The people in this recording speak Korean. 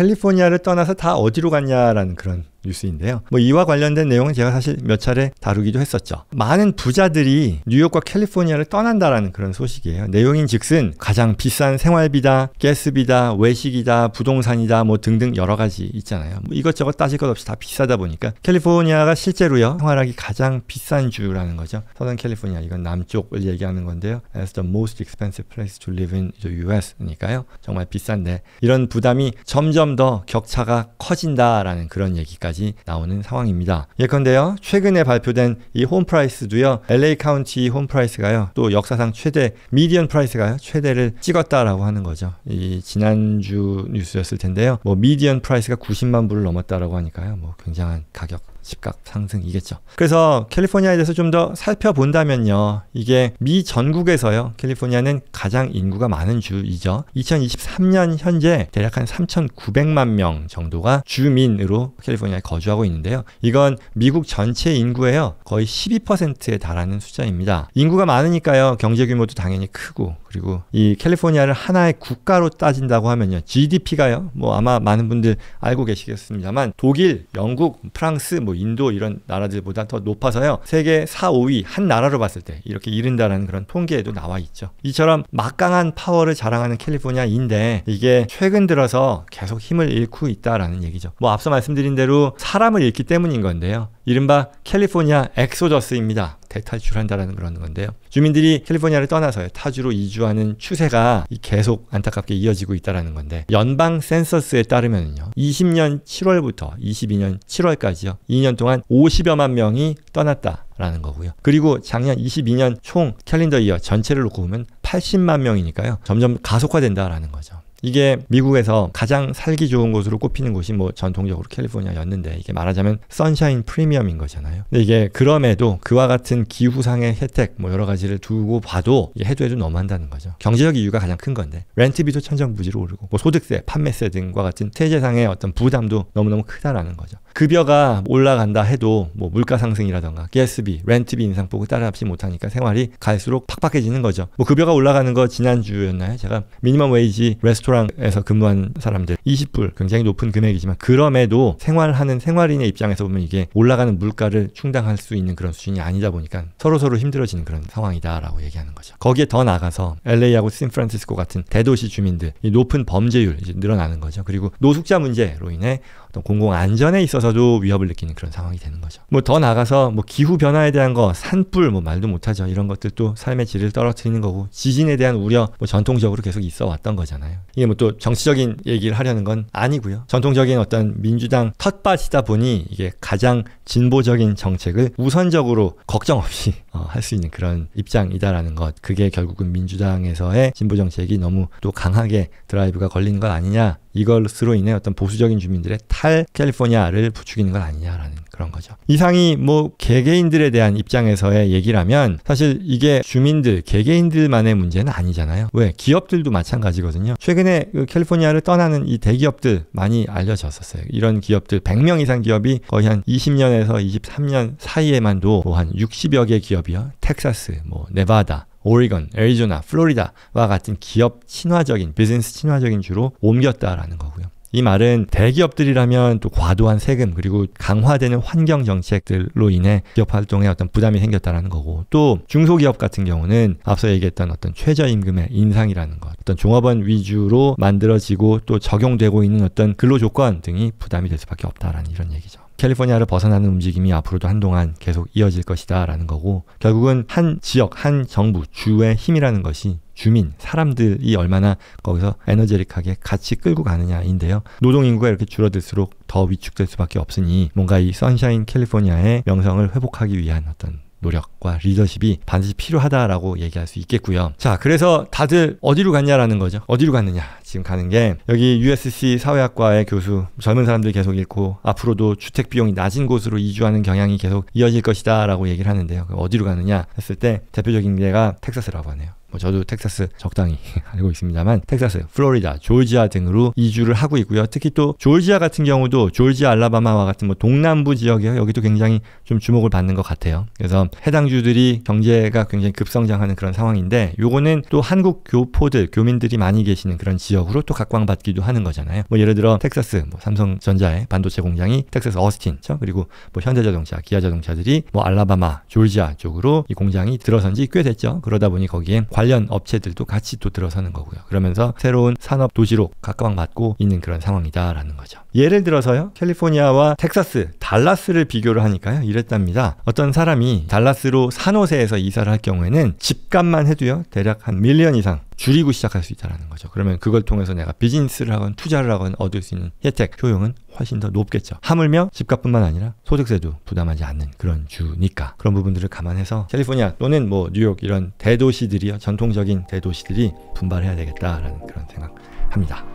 캘리포니아를 떠나서 다 어디로 갔냐라는 그런 뉴스인데요. 뭐 이와 관련된 내용은 제가 사실 몇 차례 다루기도 했었죠. 많은 부자들이 뉴욕과 캘리포니아를 떠난다라는 그런 소식이에요. 내용인 즉슨 가장 비싼 생활비다, 가스비다, 외식이다, 부동산이다 뭐 등등 여러 가지 있잖아요. 뭐 이것저것 따질 것 없이 다 비싸다 보니까 캘리포니아가 실제로요 생활하기 가장 비싼 주라는 거죠. 서던 캘리포니아, 이건 남쪽을 얘기하는 건데요. As the most expensive place to live in the US니까요. 정말 비싼데 이런 부담이 점점 더 격차가 커진다라는 그런 얘기까지 나오는 상황입니다. 예컨대요, 최근에 발표된 이 홈프라이스도요, LA 카운티 홈프라이스가요, 또 역사상 최대, 미디언 프라이스가요, 최대를 찍었다라고 하는 거죠. 이 지난주 뉴스였을 텐데요. 뭐 미디언 프라이스가 90만 불을 넘었다라고 하니까요, 뭐 굉장한 가격 집값 상승이겠죠. 그래서 캘리포니아에 대해서 좀 더 살펴본다면요, 이게 미 전국에서요 캘리포니아는 가장 인구가 많은 주이죠. 2023년 현재 대략 한 3,900만 명 정도가 주민으로 캘리포니아에 거주하고 있는데요. 이건 미국 전체 인구에요 거의 12%에 달하는 숫자입니다. 인구가 많으니까요 경제 규모도 당연히 크고, 그리고 이 캘리포니아를 하나의 국가로 따진다고 하면요, GDP가요 뭐 아마 많은 분들 알고 계시겠습니다만 독일, 영국, 프랑스, 뭐 인도 이런 나라들보다 더 높아서요 세계 4, 5위 한 나라로 봤을 때 이렇게 이른다라는 그런 통계에도 나와 있죠. 이처럼 막강한 파워를 자랑하는 캘리포니아인데 이게 최근 들어서 계속 힘을 잃고 있다라는 얘기죠. 뭐 앞서 말씀드린 대로 사람을 잃기 때문인 건데요, 이른바 캘리포니아 엑소더스입니다. 대탈출한다라는 그런 건데요. 주민들이 캘리포니아를 떠나서요 타주로 이주하는 추세가 계속 안타깝게 이어지고 있다라는 건데, 연방 센서스에 따르면요 20년 7월부터 22년 7월까지요 2년 동안 50여만 명이 떠났다라는 거고요. 그리고 작년 22년 총 캘린더 이어 전체를 놓고 보면 80만 명이니까요 점점 가속화된다라는 거죠. 이게 미국에서 가장 살기 좋은 곳으로 꼽히는 곳이 뭐 전통적으로 캘리포니아였는데, 이게 말하자면 선샤인 프리미엄인 거잖아요. 근데 이게 그럼에도 그와 같은 기후상의 혜택 뭐 여러 가지를 두고 봐도 해도 너무한다는 거죠. 경제적 이유가 가장 큰 건데 렌트비도 천정부지로 오르고, 뭐 소득세, 판매세 등과 같은 세제상의 어떤 부담도 너무너무 크다라는 거죠. 급여가 올라간다 해도 뭐 물가 상승이라던가 가스비, 렌트비 인상 보고 따라잡지 못하니까 생활이 갈수록 팍팍해지는 거죠. 뭐 급여가 올라가는 거 지난주였나요? 제가 미니멈 웨이지 레스토랑에서 근무한 사람들 20불, 굉장히 높은 금액이지만 그럼에도 생활하는 생활인의 입장에서 보면 이게 올라가는 물가를 충당할 수 있는 그런 수준이 아니다 보니까 서로 힘들어지는 그런 상황이다라고 얘기하는 거죠. 거기에 더 나가서 LA하고 샌프란시스코 같은 대도시 주민들, 이 높은 범죄율 이제 늘어나는 거죠. 그리고 노숙자 문제로 인해 어떤 공공 안전에 있어서도 위협을 느끼는 그런 상황이 되는 거죠. 뭐 더 나가서 뭐 기후 변화에 대한 거, 산불 뭐 말도 못하죠. 이런 것들도 삶의 질을 떨어뜨리는 거고, 지진에 대한 우려 뭐 전통적으로 계속 있어 왔던 거잖아요. 이게 뭐 또 정치적인 얘기를 하려는 건 아니고요. 전통적인 어떤 민주당 텃밭이다 보니 이게 가장 진보적인 정책을 우선적으로 걱정 없이 할 수 있는 그런 입장이다라는 것. 그게 결국은 민주당에서의 진보 정책이 너무 또 강하게 드라이브가 걸리는 것 아니냐, 이것으로 인해 어떤 보수적인 주민들의 탈 캘리포니아를 부추기는 것 아니냐라는 그런 거죠. 이상이 뭐 개개인들에 대한 입장에서의 얘기라면 사실 이게 주민들, 개개인들만의 문제는 아니잖아요. 왜? 기업들도 마찬가지거든요. 최근에 그 캘리포니아를 떠나는 이 대기업들 많이 알려졌었어요. 이런 기업들 100명 이상 기업이 거의 한 20년에서 23년 사이에만도 뭐 한 60여 개 기업이요. 텍사스, 뭐 네바다, 오리건, 애리조나, 플로리다와 같은 기업 친화적인, 비즈니스 친화적인 주로 옮겼다라는 거고요. 이 말은 대기업들이라면 또 과도한 세금 그리고 강화되는 환경 정책들로 인해 기업 활동에 어떤 부담이 생겼다라는 거고, 또 중소기업 같은 경우는 앞서 얘기했던 어떤 최저임금의 인상이라는 것, 어떤 종업원 위주로 만들어지고 또 적용되고 있는 어떤 근로조건 등이 부담이 될 수밖에 없다라는 이런 얘기죠. 캘리포니아를 벗어나는 움직임이 앞으로도 한동안 계속 이어질 것이다 라는 거고, 결국은 한 지역, 한 정부, 주의 힘이라는 것이 주민, 사람들이 얼마나 거기서 에너제틱하게 같이 끌고 가느냐인데요. 노동인구가 이렇게 줄어들수록 더 위축될 수밖에 없으니 뭔가 이 선샤인 캘리포니아의 명성을 회복하기 위한 어떤 노력과 리더십이 반드시 필요하다라고 얘기할 수 있겠고요. 자, 그래서 다들 어디로 갔냐라는 거죠. 어디로 갔느냐. 지금 가는 게 여기 USC 사회학과의 교수, 젊은 사람들 계속 잃고 앞으로도 주택 비용이 낮은 곳으로 이주하는 경향이 계속 이어질 것이다 라고 얘기를 하는데요. 어디로 가느냐 했을 때 대표적인 데가 텍사스라고 하네요. 뭐 저도 텍사스 적당히 알고 있습니다만 텍사스, 플로리다, 조지아 등으로 이주를 하고 있고요. 특히 또 조지아 같은 경우도 조지아, 알라바마와 같은 뭐 동남부 지역이요. 여기도 굉장히 좀 주목을 받는 것 같아요. 그래서 해당 주들이 경제가 굉장히 급성장하는 그런 상황인데 요거는 또 한국 교포들, 교민들이 많이 계시는 그런 지역으로 또 각광받기도 하는 거잖아요. 뭐 예를 들어 텍사스, 뭐 삼성전자의 반도체 공장이 텍사스 어스틴, 그렇죠? 그리고 뭐 현대자동차, 기아자동차들이 뭐 알라바마, 조지아 쪽으로 이 공장이 들어선 지 꽤 됐죠. 그러다 보니 거기에 관련 업체들도 같이 또 들어서는 거고요. 그러면서 새로운 산업 도시로 각광받고 있는 그런 상황이다라는 거죠. 예를 들어서요, 캘리포니아와 텍사스, 달라스를 비교를 하니까요, 이랬답니다. 어떤 사람이 달라스로 산호세에서 이사를 할 경우에는 집값만 해도요, 대략 한 1년 이상 줄이고 시작할 수 있다는 거죠. 그러면 그걸 통해서 내가 비즈니스를 하건 투자를 하건 얻을 수 있는 혜택, 효용은 훨씬 더 높겠죠. 하물며 집값뿐만 아니라 소득세도 부담하지 않는 그런 주니까 그런 부분들을 감안해서 캘리포니아 또는 뭐 뉴욕 이런 대도시들이요, 전통적인 대도시들이 분발해야 되겠다라는 그런 생각합니다.